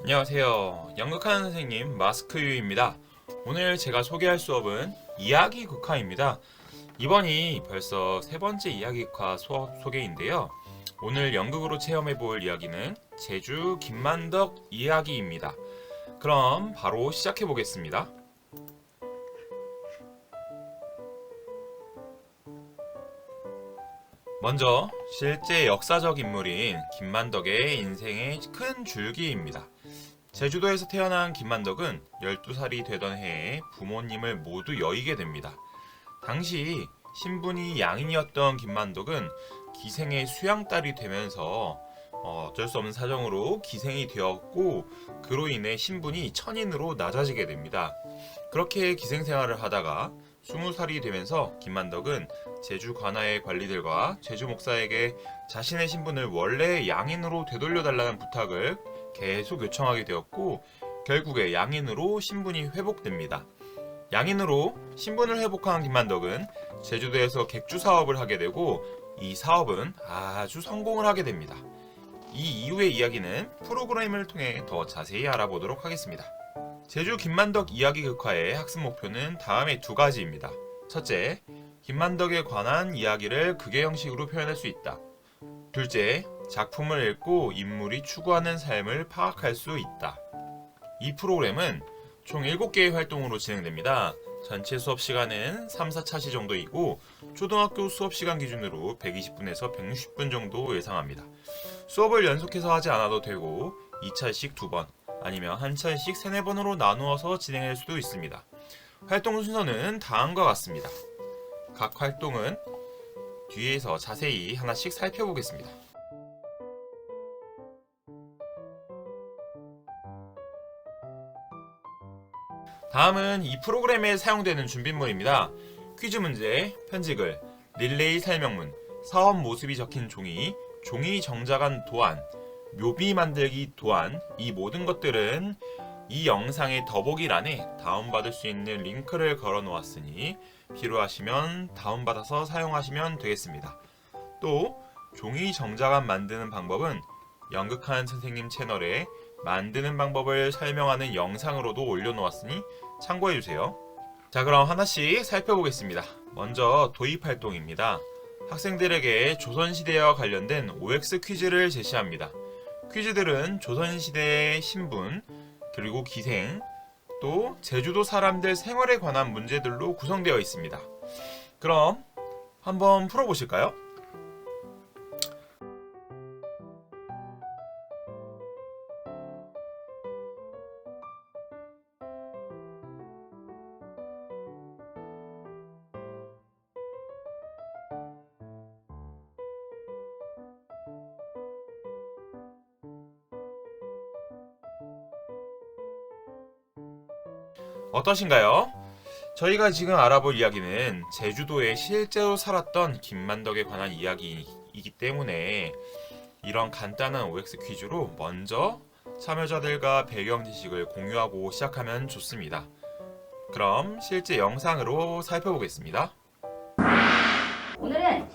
안녕하세요. 연극하는 선생님 마스크유입니다. 오늘 제가 소개할 수업은 이야기 극화입니다. 이번이 벌써 세 번째 이야기 극화 수업 소개인데요. 오늘 연극으로 체험해 볼 이야기는 제주 김만덕 이야기입니다. 그럼 바로 시작해 보겠습니다. 먼저 실제 역사적 인물인 김만덕의 인생의 큰 줄기입니다. 제주도에서 태어난 김만덕은 12살이 되던 해에 부모님을 모두 여의게 됩니다. 당시 신분이 양인이었던 김만덕은 기생의 수양딸이 되면서 어쩔 수 없는 사정으로 기생이 되었고, 그로 인해 신분이 천인으로 낮아지게 됩니다. 그렇게 기생 생활을 하다가 20살이 되면서 김만덕은 제주 관아의 관리들과 제주 목사에게 자신의 신분을 원래 양인으로 되돌려달라는 부탁을 계속 요청하게 되었고, 결국에 양인으로 신분이 회복됩니다. 양인으로 신분을 회복한 김만덕은 제주도에서 객주 사업을 하게 되고, 이 사업은 아주 성공을 하게 됩니다. 이 이후의 이야기는 프로그램을 통해 더 자세히 알아보도록 하겠습니다. 제주 김만덕 이야기 극화의 학습 목표는 다음의 두 가지입니다. 첫째, 김만덕에 관한 이야기를 극의 형식으로 표현할 수 있다. 둘째, 작품을 읽고 인물이 추구하는 삶을 파악할 수 있다. 이 프로그램은 총 7개의 활동으로 진행됩니다. 전체 수업 시간은 3, 4차시 정도이고 초등학교 수업 시간 기준으로 120분에서 160분 정도 예상합니다. 수업을 연속해서 하지 않아도 되고 2차씩 2번, 아니면 한 차씩 3, 4번으로 나누어서 진행할 수도 있습니다. 활동 순서는 다음과 같습니다. 각 활동은 뒤에서 자세히 하나씩 살펴보겠습니다. 다음은 이 프로그램에 사용되는 준비물입니다. 퀴즈 문제, 편지글, 릴레이 설명문, 사업 모습이 적힌 종이, 종이 정자간 도안, 묘비 만들기 도안, 이 모든 것들은 이 영상의 더보기란에 다운받을 수 있는 링크를 걸어 놓았으니 필요하시면 다운받아서 사용하시면 되겠습니다. 또 종이 정자간 만드는 방법은 연극하는 선생님 채널에 만드는 방법을 설명하는 영상으로도 올려놓았으니 참고해주세요. 자, 그럼 하나씩 살펴보겠습니다. 먼저 도입활동입니다. 학생들에게 조선시대와 관련된 OX 퀴즈를 제시합니다. 퀴즈들은 조선시대의 신분, 그리고 기생, 또 제주도 사람들 생활에 관한 문제들로 구성되어 있습니다. 그럼 한번 풀어보실까요? 어떠신가요? 저희가 지금 알아볼 이야기는 제주도에 실제로 살았던 김만덕에 관한 이야기이기 때문에 이런 간단한 OX 퀴즈로 먼저 참여자들과 배경 지식을 공유하고 시작하면 좋습니다. 그럼 실제 영상으로 살펴보겠습니다. 오늘은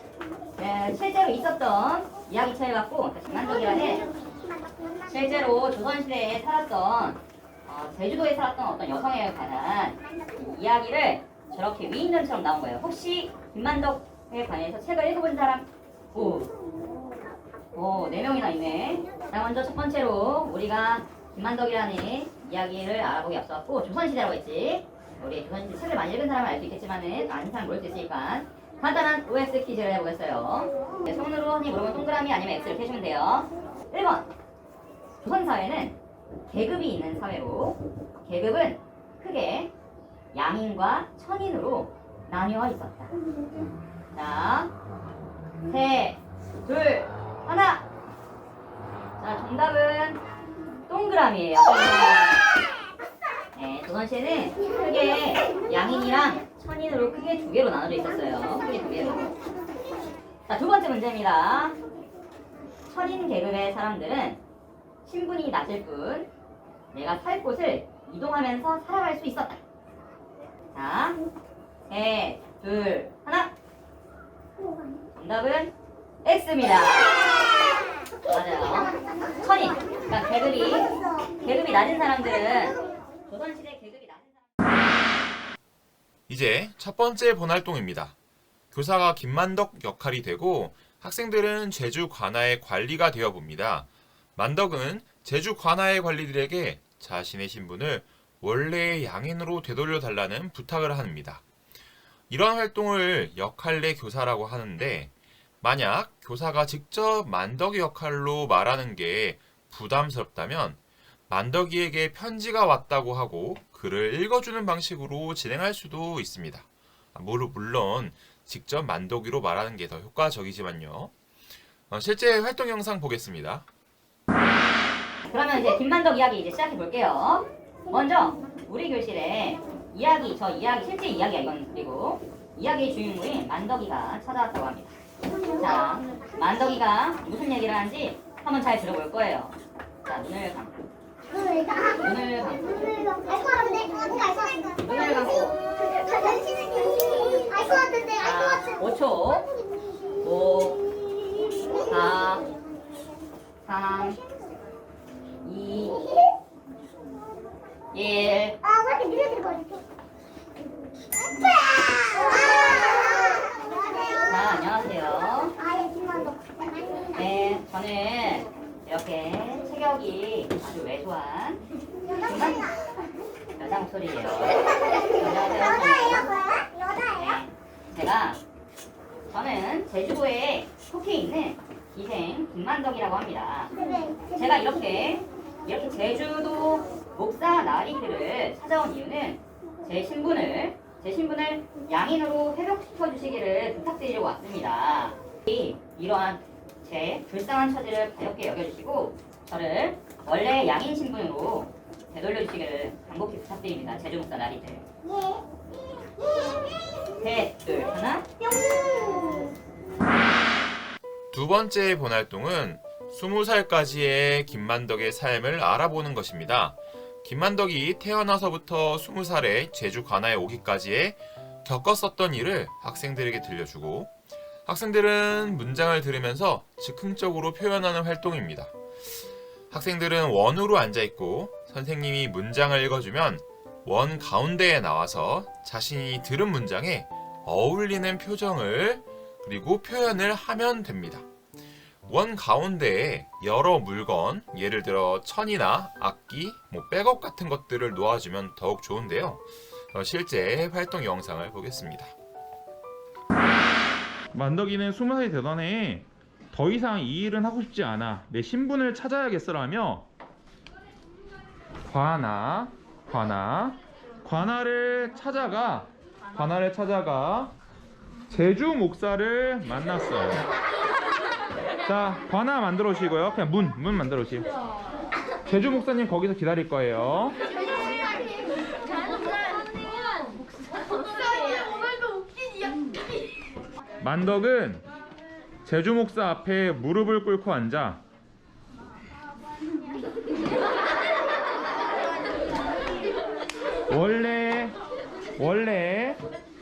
실제로 있었던 이야기처에 갖고 김만덕이라는 실제로 조선시대에 살았던 제주도에 살았던 어떤 여성에 관한 이야기를 저렇게 위인전처럼 나온 거예요. 혹시 김만덕에 관해서 책을 읽어본 사람? 오, 4명이나 있네. 자, 먼저 첫 번째로 우리가 김만덕이라는 이야기를 알아보기 앞서갖고 조선시대라고 했지. 우리 조선시대 책을 많이 읽은 사람은 알 수 있겠지만은 아는 사람 모를 수 있으니까 간단한 OX 퀴즈를 해보겠어요. 네, 손으로 물어보면 동그라미 아니면 X를 펴주면 돼요. 1번, 조선사회는 계급이 있는 사회로 계급은 크게 양인과 천인으로 나뉘어 있었다. 자, 셋, 둘, 하나. 자, 정답은 동그라미예요. 네, 조선시대는 크게 양인이랑 천인으로 크게 2개로 나눠져 있었어요. 크게 2개로. 자, 두 번째 문제입니다. 천인 계급의 사람들은 신분이 낮을 뿐 내가 살 곳을 이동하면서 살아갈 수 있었다. 자, 셋, 둘, 하나. 정답은 X입니다. 맞아요. 천인. 그러니까 계급이 낮은 사람들은 조선시대 계급이 낮은 사람. 이제 첫 번째 본활동입니다. 교사가 김만덕 역할이 되고 학생들은 제주 관아의 관리가 되어 봅니다. 만덕은 제주 관아의 관리들에게 자신의 신분을 원래의 양인으로 되돌려 달라는 부탁을 합니다. 이런 활동을 역할내 교사라고 하는데 만약 교사가 직접 만덕의 역할로 말하는 게 부담스럽다면 만덕이에게 편지가 왔다고 하고 글을 읽어주는 방식으로 진행할 수도 있습니다. 물론 직접 만덕이로 말하는 게 더 효과적이지만요. 실제 활동 영상 보겠습니다. 그러면 이제 김만덕 이야기 이제 시작해 볼게요. 먼저 우리 교실에 실제 이야기야 이건. 그리고 이야기의 주인공인 만덕이가 찾아왔다고 합니다. 자, 만덕이가 무슨 얘기를 하는지 한번 잘 들어볼 거예요. 자, 눈을 감고. 눈을 감고. 눈을 감고. 자, 5초. 5, 4, 3, 2, 1. 자, 안녕하세요. 네, 저는 이렇게 체격이 아주 왜소한 여자 목소리예요. 안녕하세요. 저는 제주도에 속해 있는 기생 김만덕이라고 합니다. 제가 이렇게 제주도 목사 나리들을 찾아온 이유는 제 신분을 양인으로 회복시켜 주시기를 부탁드리려고 왔습니다. 이러한 제 불쌍한 처지를 가볍게 여겨주시고 저를 원래 양인 신분으로 되돌려 주시기를 간곡히 부탁드립니다. 제주 목사 나리들. 셋, 둘, 하나. 두 번째 본활동은 20살까지의 김만덕의 삶을 알아보는 것입니다. 김만덕이 태어나서부터 20살에 제주 관아에 오기까지에 겪었었던 일을 학생들에게 들려주고 학생들은 문장을 들으면서 즉흥적으로 표현하는 활동입니다. 학생들은 원으로 앉아있고 선생님이 문장을 읽어주면 원 가운데에 나와서 자신이 들은 문장에 어울리는 표정을 그리고 표현을 하면 됩니다. 원 가운데에 여러 물건, 예를 들어 천이나 악기, 백업 같은 것들을 놓아주면 더욱 좋은데요. 실제 활동 영상을 보겠습니다. 만덕이는 20살이 되더니 더 이상 이 일은 하고 싶지 않아. 내 신분을 찾아야겠어라며 관아를 찾아가 제주 목사를 만났어요. 자, 관아 만들어 오시고요. 그냥 문 만들어 오시고. 제주 목사님 거기서 기다릴 거예요. 만덕은 제주 목사 앞에 무릎을 꿇고 앉아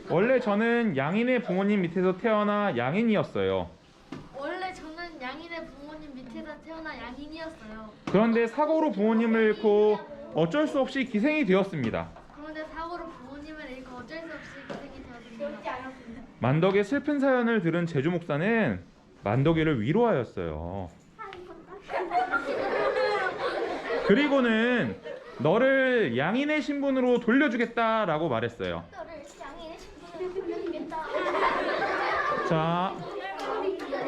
원래 저는 양인의 부모님 밑에서 태어나 양인이었어요. 원래 저는 양인의 부모님 밑에서 태어나 양인이었어요. 그런데 사고로 부모님을 잃고 어쩔 수 없이 기생이 되었습니다. 그런데 사고로 부모님을 잃고 어쩔 수 없이 기생이 되었습니다. 만덕의 슬픈 사연을 들은 제주 목사는 만덕이를 위로하였어요. 그리고는 너를 양인의 신분으로 돌려주겠다라고 말했어요. 너를 양인의 신분으로 돌려주겠다. 자,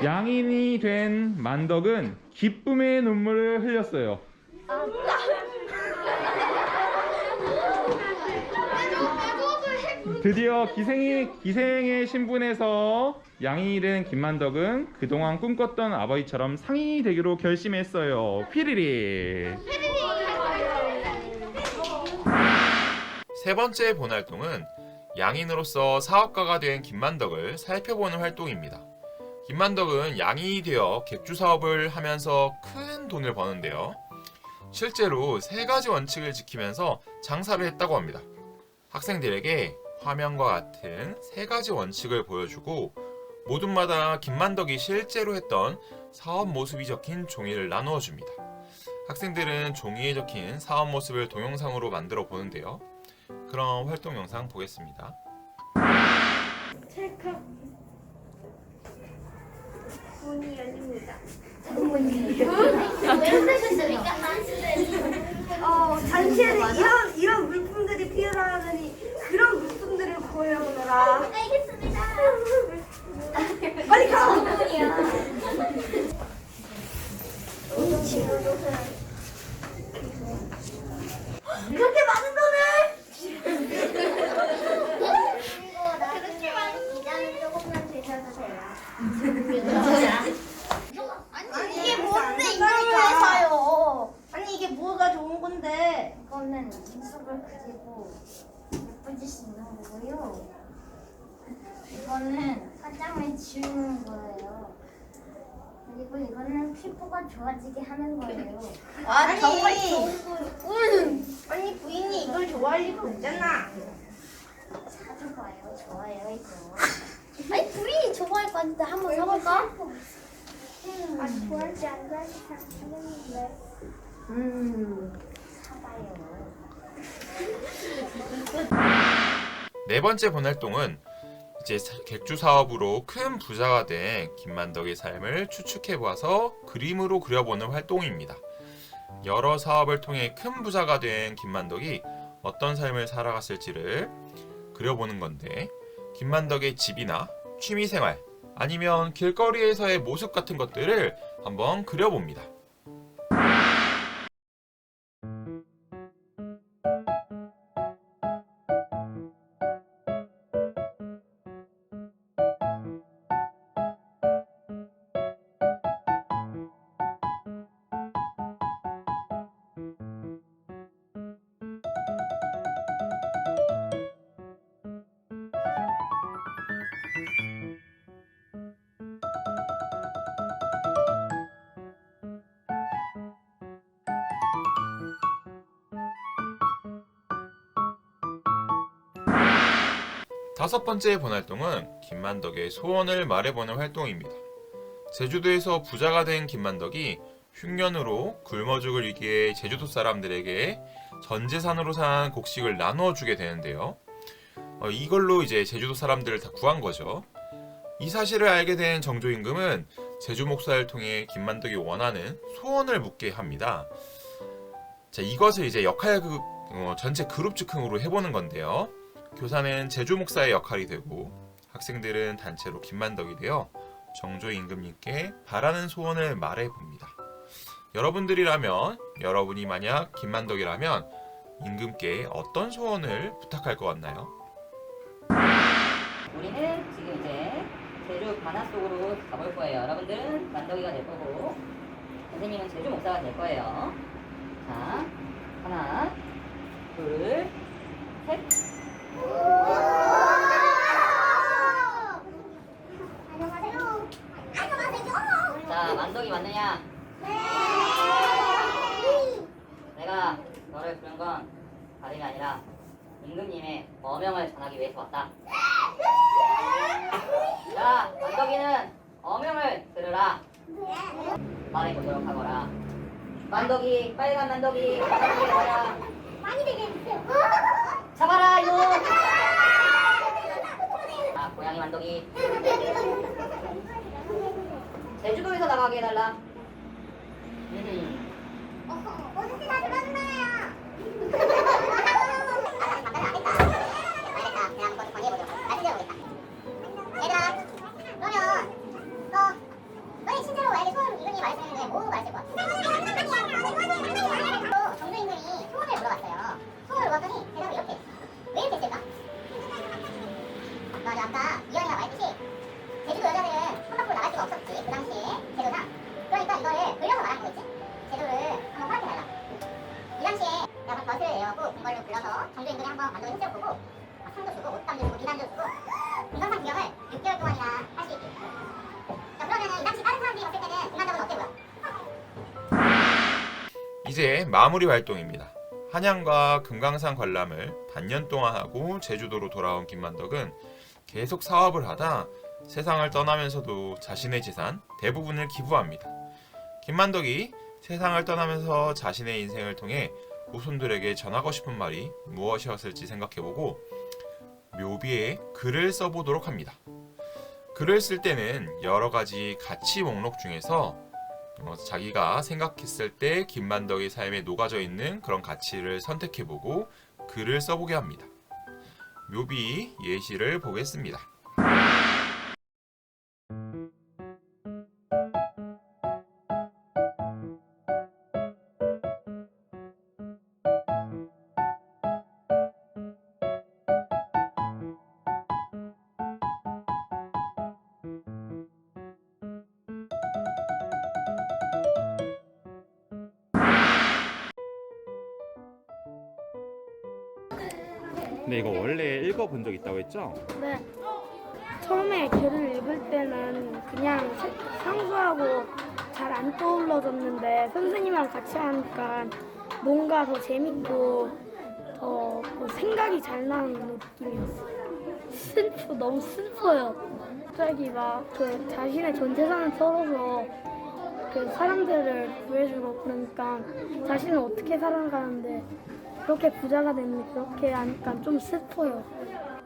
양인이 된 만덕은 기쁨의 눈물을 흘렸어요. 드디어 기생의 신분에서 양인이 된 김만덕은 그동안 꿈꿨던 아버지처럼 상인이 되기로 결심했어요. 휘리리. 세 번째 본활동은 양인으로서 사업가가 된 김만덕을 살펴보는 활동입니다. 김만덕은 양인이 되어 객주 사업을 하면서 큰 돈을 버는데요. 실제로 3가지 원칙을 지키면서 장사를 했다고 합니다. 학생들에게 화면과 같은 3가지 원칙을 보여주고 모둠마다 김만덕이 실제로 했던 사업 모습이 적힌 종이를 나누어 줍니다. 학생들은 종이에 적힌 사업 모습을 동영상으로 만들어 보는데요. 그럼 활동 영상 보겠습니다. 찰칵 문이 열립니다. 당시에는 이런 물품들이 필요하더니 그런 물품들을 구해오너라. 알겠습니다. 빨리 가. 그렇게 많은 돈을? 그리고 나중에 이자는 조금만 주셔주세요. 아니 이게 뭔데 안 이걸 된다니까. 왜 사요? 아니 이게 뭐가 좋은 건데? 이거는 눈썹을 그리고 예뻐질 수 있는 거고요. 이거는 화장을 지우는 거예요. 그리고 이거는 피부가 좋아지게 하는 거예요. 아니, 정말 좋은 거예요. 아니 부인이 이걸 좋아할 리가 없잖아. 사줄 거예요. 좋아요 이거. 아니 부인이 좋아할 것 같은데 한번 사볼까? 아 좋아할지 안 좋아할지 잘 모르겠는데. 사봐요. 네 번째 본 활동은 이제 객주 사업으로 큰 부자가 된 김만덕의 삶을 추측해 보아서 그림으로 그려보는 활동입니다. 여러 사업을 통해 큰 부자가 된 김만덕이 어떤 삶을 살아갔을지를 그려보는 건데, 김만덕의 집이나 취미생활 아니면 길거리에서의 모습 같은 것들을 한번 그려봅니다. 다섯 번째 본 활동은 김만덕의 소원을 말해보는 활동입니다. 제주도에서 부자가 된 김만덕이 흉년으로 굶어 죽을 위기에 제주도 사람들에게 전 재산으로 산 곡식을 나누어 주게 되는데요. 이걸로 이제 제주도 사람들을 다 구한 거죠. 이 사실을 알게 된 정조 임금은 제주 목사를 통해 김만덕이 원하는 소원을 묻게 합니다. 자, 이것을 이제 역할극 전체 그룹 즉흥으로 해보는 건데요. 교사는 제주 목사의 역할이 되고 학생들은 단체로 김만덕이 되어 정조 임금님께 바라는 소원을 말해봅니다. 여러분들이라면, 여러분이 만약 김만덕이라면 임금께 어떤 소원을 부탁할 것 같나요? 우리는 지금 이제 제주 바다 속으로 가볼 거예요. 여러분들은 만덕이가 될 거고, 선생님은 제주 목사가 될 거예요. 자, 하나, 둘, 셋. 안녕하세요. 안녕하세요. 자, 만덕이 맞느냐? 내가 너를 부른 건 다름이 아니라 임금님의 어명을 전하기 위해서 왔다. 자, 만덕이는 어명을 들으라. 말해보도록 하거라. 만덕이, 빨간 만덕이, 만덕이 가라. 많이 되게 해주세요. 잡아라, 이놈! 아, 고양이 만덕이. 제주도에서 나가게 해달라. 어떻게 다시 만나요? 얘들아, 그러면 너희 실제로 만약에 소원 이분이 말했었는데 뭐 말했을 것 같아? 정조 임금이 소원을 물어봤어요. 소원을 물어봤더니 대답을 이렇게 했어. 왜 이렇게 했을까? 맞아, 아까 이현이가 말했듯이 제주도 여자들은 성 밖으로 나갈 수가 없었지, 그 당시에 제도상. 그러니까 이거를 돌려서 말한 거겠지? 제도를 한번 허락해달라. 이 당시에 내가 버스를 내어갖고 궁궐로 불러서 정조 임금이 한번 만덕을 흔들어 보고 상도 주고 옷감도 주고 비단도 주고 공정상 구경을 6개월 동안이나 할 수 있게. 자, 그러면은 이 당시 다른 사람들이 봤을 때는 김만덕은 어때 보여? 이제 마무리 활동입니다. 한양과 금강산 관람을 반년 동안 하고 제주도로 돌아온 김만덕은 계속 사업을 하다 세상을 떠나면서도 자신의 재산 대부분을 기부합니다. 김만덕이 세상을 떠나면서 자신의 인생을 통해 후손들에게 전하고 싶은 말이 무엇이었을지 생각해보고 묘비에 글을 써보도록 합니다. 글을 쓸 때는 여러 가지 가치 목록 중에서 자기가 생각했을 때 김만덕의 삶에 녹아져 있는 그런 가치를 선택해보고 글을 써보게 합니다. 묘비 예시를 보겠습니다. 근데 이거 원래 읽어본 적 있다고 했죠? 네. 처음에 글을 읽을 때는 그냥 상수하고 잘 안 떠올라졌는데 선생님이랑 같이 하니까 뭔가 더 재밌고 더 생각이 잘 나는 느낌이었어요. 너무 슬퍼요. 갑자기 막 그 자신의 전 재산을 털어서 그 사람들을 구해주고 그러니까 자신은 어떻게 살아가는데 그렇게 부자가 됐는데 그렇게 하니까 좀 슬퍼요.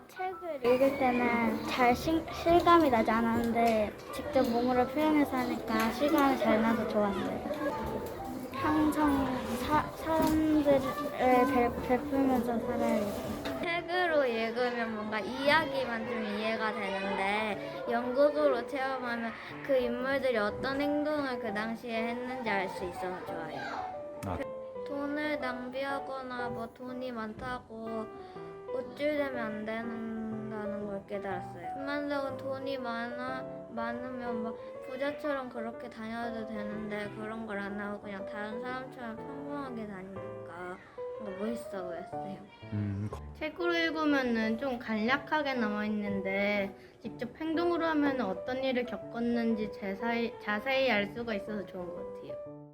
책을 읽을 때는 잘 실감이 나지 않았는데 직접 몸으로 표현해서 하니까 실감이 잘 나서 좋았어요. 항상 사람들을 베풀면서 살아야겠어요. 책으로 읽으면 뭔가 이야기만 좀 이해가 되는데 연극으로 체험하면 그 인물들이 어떤 행동을 그 당시에 했는지 알 수 있어서 좋아요. 아. 돈을 낭비하거나 뭐 돈이 많다고 우쭐대면 안 된다는 걸 깨달았어요. 김만덕은 돈이 많으면 막 부자처럼 그렇게 다녀도 되는데 그런 걸 안 하고 그냥 다른 사람처럼 평범하게 다니니까 뭔가 멋있어 보였어요. 책으로 읽으면은 좀 간략하게 남아 있는데 직접 행동으로 하면 어떤 일을 겪었는지 자세히 알 수가 있어서 좋은 것 같아요.